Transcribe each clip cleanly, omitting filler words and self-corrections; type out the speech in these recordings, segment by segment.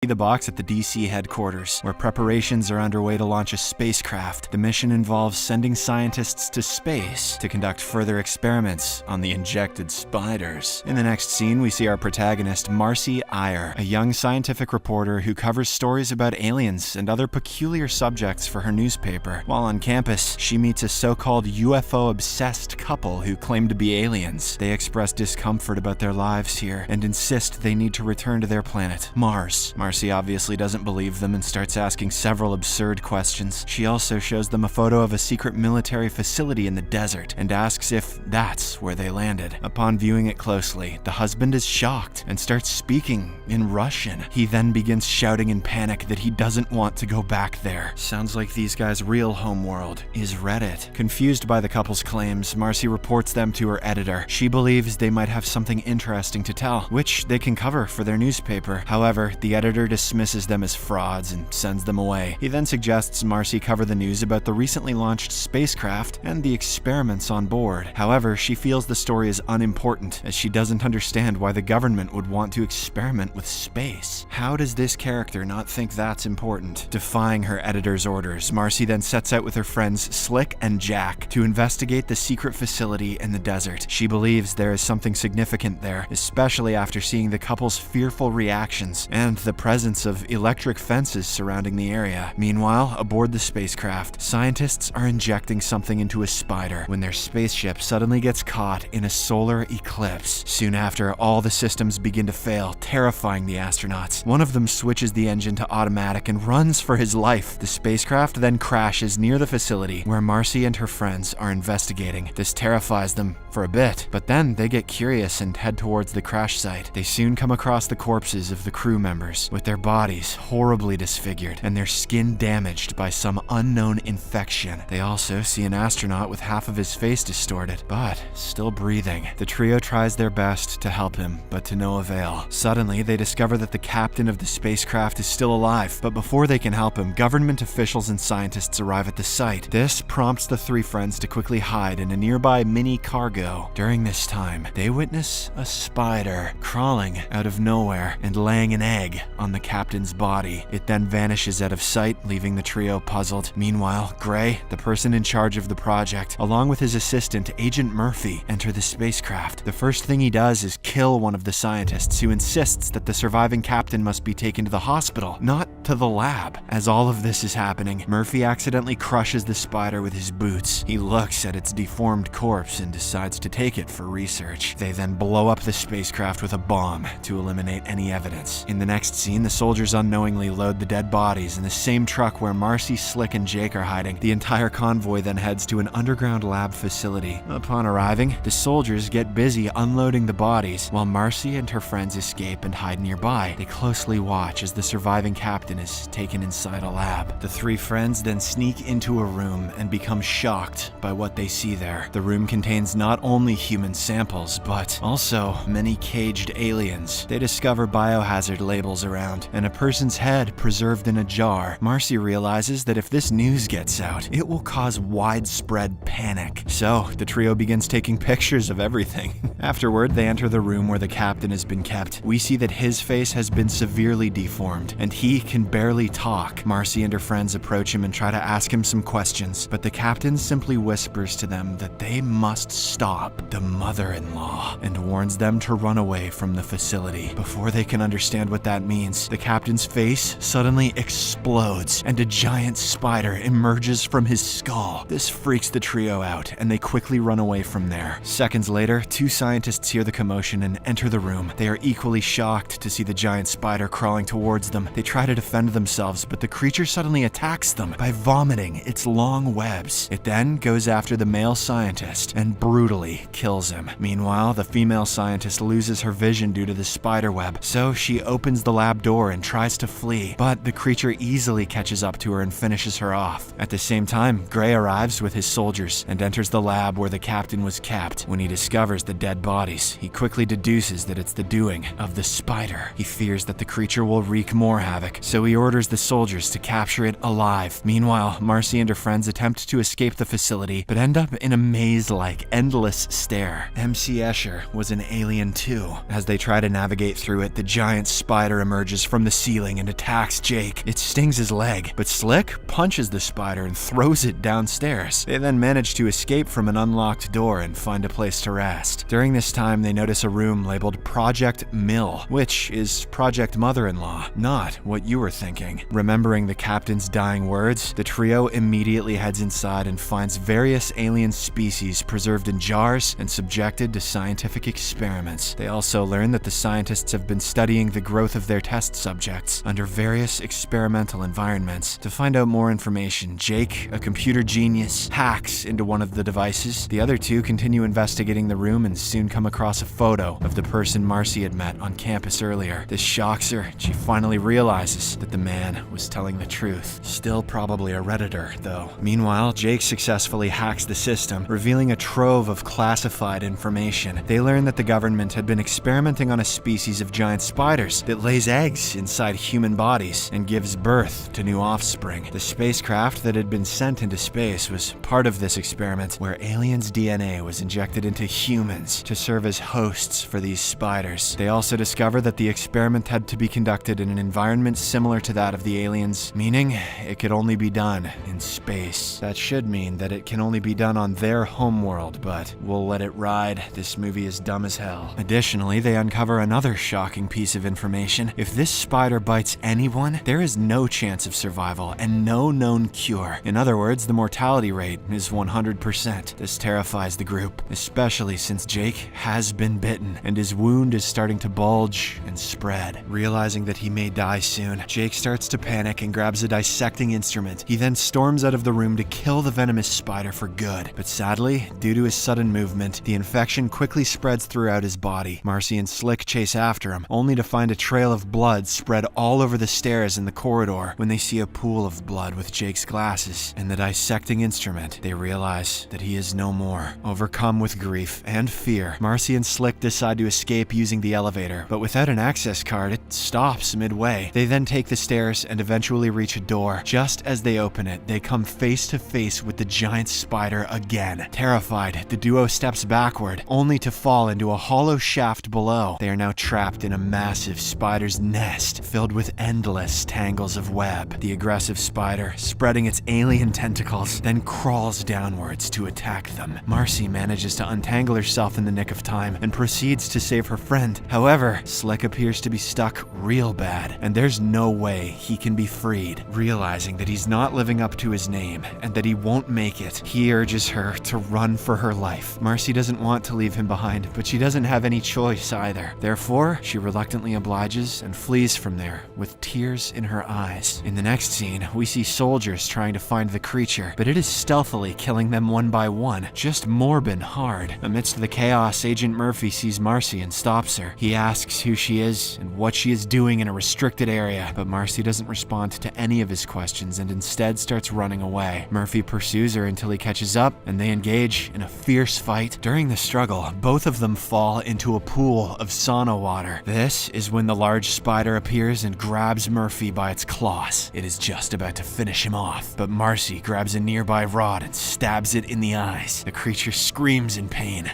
the box at the DC headquarters, where preparations are underway to launch a spacecraft. The mission involves sending scientists to space to conduct further experiments on the injected spiders. In the next scene, we see our protagonist, Marci Eyre, a young scientific reporter who covers stories about aliens and other peculiar subjects for her newspaper. While on campus, she meets a so-called UFO-obsessed couple who claim to be aliens. They express discomfort about their lives here and insist they need to return to their planet, Mars. Marci obviously doesn't believe them and starts asking several absurd questions. She also shows them a photo of a secret military facility in the desert and asks if that's where they landed. Upon viewing it closely, the husband is shocked and starts speaking in Russian. He then begins shouting in panic that he doesn't want to go back there. Sounds like these guys' real homeworld is Reddit. Confused by the couple's claims, Marci reports them to her editor. She believes they might have something interesting to tell, which they can cover for their newspaper. However, the editor dismisses them as frauds and sends them away. He then suggests Marci cover the news about the recently launched spacecraft and the experiments on board. However, she feels the story is unimportant, as she doesn't understand why the government would want to experiment with space. How does this character not think that's important? Defying her editor's orders, Marci then sets out with her friends Slick and Jack to investigate the secret facility in the desert. She believes there is something significant there, especially after seeing the couple's fearful reactions and the presence of electric fences surrounding the area. Meanwhile, aboard the spacecraft, scientists are injecting something into a spider when their spaceship suddenly gets caught in a solar eclipse. Soon after, all the systems begin to fail, terrifying the astronauts. One of them switches the engine to automatic and runs for his life. The spacecraft then crashes near the facility where Marci and her friends are investigating. This terrifies them for a bit, but then they get curious and head towards the crash site. They soon come across the corpses of the crew members, with their bodies horribly disfigured and their skin damaged by some unknown infection. They also see an astronaut with half of his face distorted, but still breathing. The trio tries their best to help him, but to no avail. Suddenly, they discover that the captain of the spacecraft is still alive, but before they can help him, government officials and scientists arrive at the site. This prompts the three friends to quickly hide in a nearby mini cargo. During this time, they witness a spider crawling out of nowhere and laying an egg on the captain's body. It then vanishes out of sight, leaving the trio puzzled. Meanwhile, Gray, the person in charge of the project, along with his assistant, Agent Murphy, enter the spacecraft. The first thing he does is kill one of the scientists, who insists that the surviving captain must be taken to the hospital, not to the lab. As all of this is happening, Murphy accidentally crushes the spider with his boots. He looks at its deformed corpse and decides to take it for research. They then blow up the spacecraft with a bomb to eliminate any evidence. In the next scene, the soldiers unknowingly load the dead bodies in the same truck where Marci, Slick, and Jake are hiding. The entire convoy then heads to an underground lab facility. Upon arriving, the soldiers get busy unloading the bodies, while Marci and her friends escape and hide nearby. They closely watch as the surviving captain is taken inside a lab. The three friends then sneak into a room and become shocked by what they see there. The room contains not only human samples, but also many caged aliens. They discover biohazard labels around, and a person's head preserved in a jar. Marci realizes that if this news gets out, it will cause widespread panic. So, the trio begins taking pictures of everything. Afterward, they enter the room where the captain has been kept. We see that his face has been severely deformed, and he can barely talk. Marci and her friends approach him and try to ask him some questions, but the captain simply whispers to them that they must stop the mother-in-law and warns them to run away from the facility. Before they can understand what that means, the captain's face suddenly explodes and a giant spider emerges from his skull. This freaks the trio out, and they quickly run away from there. Seconds later, two scientists hear the commotion and enter the room. They are equally shocked to see the giant spider crawling towards them. They try to defend themselves, but the creature suddenly attacks them by vomiting its long webs. It then goes after the male scientist and brutally kills him. Meanwhile, the female scientist loses her vision due to the spider web, so she opens the lab door and tries to flee, but the creature easily catches up to her and finishes her off. At the same time, Gray arrives with his soldiers and enters the lab where the captain was kept. When he discovers the dead bodies, he quickly deduces that it's the doing of the spider. He fears that the creature will wreak more havoc, so he orders the soldiers to capture it alive. Meanwhile, Marci and her friends attempt to escape the facility, but end up in a maze-like, endless stair. MC Escher was an alien too. As they try to navigate through it, the giant spider emerges emerges from the ceiling and attacks Jake. It stings his leg, but Slick punches the spider and throws it downstairs. They then manage to escape from an unlocked door and find a place to rest. During this time, they notice a room labeled Project Mill, which is Project Mother-in-Law, not what you were thinking. Remembering the captain's dying words, the trio immediately heads inside and finds various alien species preserved in jars and subjected to scientific experiments. They also learn that the scientists have been studying the growth of their test subjects under various experimental environments. To find out more information, Jake, a computer genius, hacks into one of the devices. The other two continue investigating the room and soon come across a photo of the person Marci had met on campus earlier. This shocks her, and she finally realizes that the man was telling the truth. Still probably a Redditor, though. Meanwhile, Jake successfully hacks the system, revealing a trove of classified information. They learn that the government had been experimenting on a species of giant spiders that lays eggs inside human bodies and gives birth to new offspring. The spacecraft that had been sent into space was part of this experiment, where aliens' DNA was injected into humans to serve as hosts for these spiders. They also discover that the experiment had to be conducted in an environment similar to that of the aliens, meaning it could only be done in space. That should mean that it can only be done on their homeworld, but we'll let it ride. This movie is dumb as hell. Additionally, they uncover another shocking piece of information. If this spider bites anyone, there is no chance of survival and no known cure. In other words, the mortality rate is 100%. This terrifies the group, especially since Jake has been bitten and his wound is starting to bulge and spread. Realizing that he may die soon, Jake starts to panic and grabs a dissecting instrument. He then storms out of the room to kill the venomous spider for good. But sadly, due to his sudden movement, the infection quickly spreads throughout his body. Marci and Slick chase after him, only to find a trail of blood spread all over the stairs in the corridor. When they see a pool of blood with Jake's glasses and the dissecting instrument, they realize that he is no more. Overcome with grief and fear, Marci and Slick decide to escape using the elevator, but without an access card, it stops midway. They then take the stairs and eventually reach a door. Just as they open it, they come face to face with the giant spider again. Terrified, the duo steps backward, only to fall into a hollow shaft below. They are now trapped in a massive spider's nest filled with endless tangles of web. The aggressive spider, spreading its alien tentacles, then crawls downwards to attack them. Marci manages to untangle herself in the nick of time and proceeds to save her friend. However, Slick appears to be stuck real bad, and there's no way he can be freed. Realizing that he's not living up to his name and that he won't make it, he urges her to run for her life. Marci doesn't want to leave him behind, but she doesn't have any choice either. Therefore, she reluctantly obliges and flees from there with tears in her eyes. In the next scene, we see soldiers trying to find the creature, but it is stealthily killing them one by one, just morbid hard. Amidst the chaos, Agent Murphy sees Marci and stops her. He asks who she is and what she is doing in a restricted area, but Marci doesn't respond to any of his questions and instead starts running away. Murphy pursues her until he catches up, and they engage in a fierce fight. During the struggle, both of them fall into a pool of sauna water. This is when the large spider appears and grabs Murphy by its claws. It is just about to finish him off, but Marci grabs a nearby rod and stabs it in the eyes. The creature screams in pain.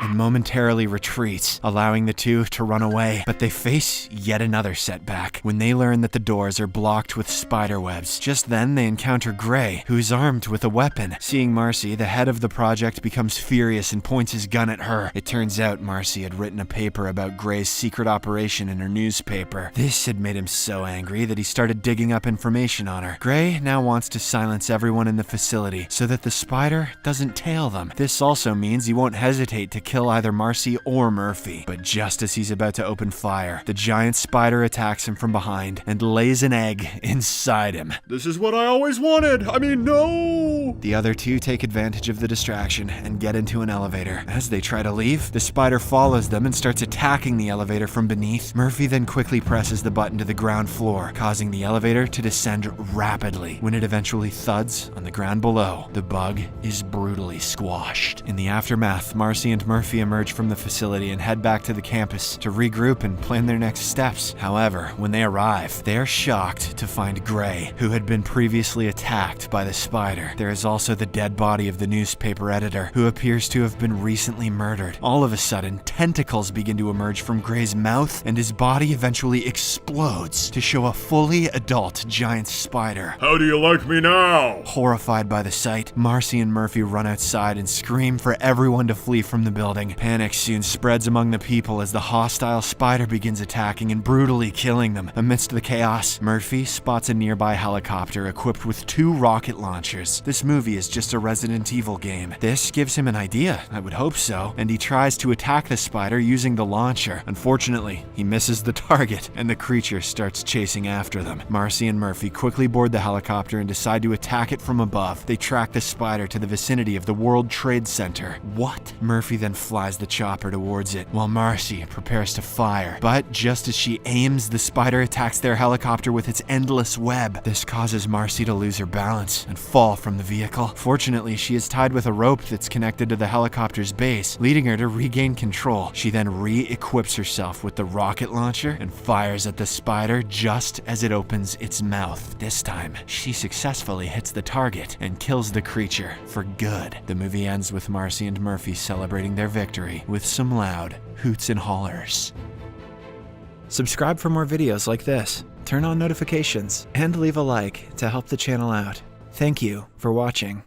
And momentarily retreats, allowing the two to run away. But they face yet another setback when they learn that the doors are blocked with spider webs. Just then, they encounter Gray, who's armed with a weapon. Seeing Marci, the head of the project becomes furious and points his gun at her. It turns out Marci had written a paper about Gray's secret operation in her newspaper. This had made him so angry that he started digging up information on her. Gray now wants to silence everyone in the facility so that the spider doesn't tail them. This also means he won't hesitate to kill either Marci or Murphy. But just as he's about to open fire, the giant spider attacks him from behind and lays an egg inside him. This is what I always wanted! I mean, no! The other two take advantage of the distraction and get into an elevator. As they try to leave, the spider follows them and starts attacking the elevator from beneath. Murphy then quickly presses the button to the ground floor, causing the elevator to descend rapidly. When it eventually thuds on the ground below, the bug is brutally squashed. In the aftermath, Marci and Murphy Murphy emerge from the facility and head back to the campus to regroup and plan their next steps. However, when they arrive, they are shocked to find Gray, who had been previously attacked by the spider. There is also the dead body of the newspaper editor, who appears to have been recently murdered. All of a sudden, tentacles begin to emerge from Gray's mouth, and his body eventually explodes to show a fully adult giant spider. How do you like me now? Horrified by the sight, Marci and Murphy run outside and scream for everyone to flee from the building. Panic soon spreads among the people as the hostile spider begins attacking and brutally killing them. Amidst the chaos, Murphy spots a nearby helicopter equipped with 2 rocket launchers. This movie is just a Resident Evil game. This gives him an idea, I would hope so, and he tries to attack the spider using the launcher. Unfortunately, he misses the target, and the creature starts chasing after them. Marci and Murphy quickly board the helicopter and decide to attack it from above. They track the spider to the vicinity of the World Trade Center. What? Murphy then flies the chopper towards it, while Marci prepares to fire. But just as she aims, the spider attacks their helicopter with its endless web. This causes Marci to lose her balance and fall from the vehicle. Fortunately, she is tied with a rope that's connected to the helicopter's base, leading her to regain control. She then re-equips herself with the rocket launcher and fires at the spider just as it opens its mouth. This time, she successfully hits the target and kills the creature for good. The movie ends with Marci and Murphy celebrating their victory with some loud hoots and hollers. Subscribe for more videos like this, turn on notifications, and leave a like to help the channel out. Thank you for watching.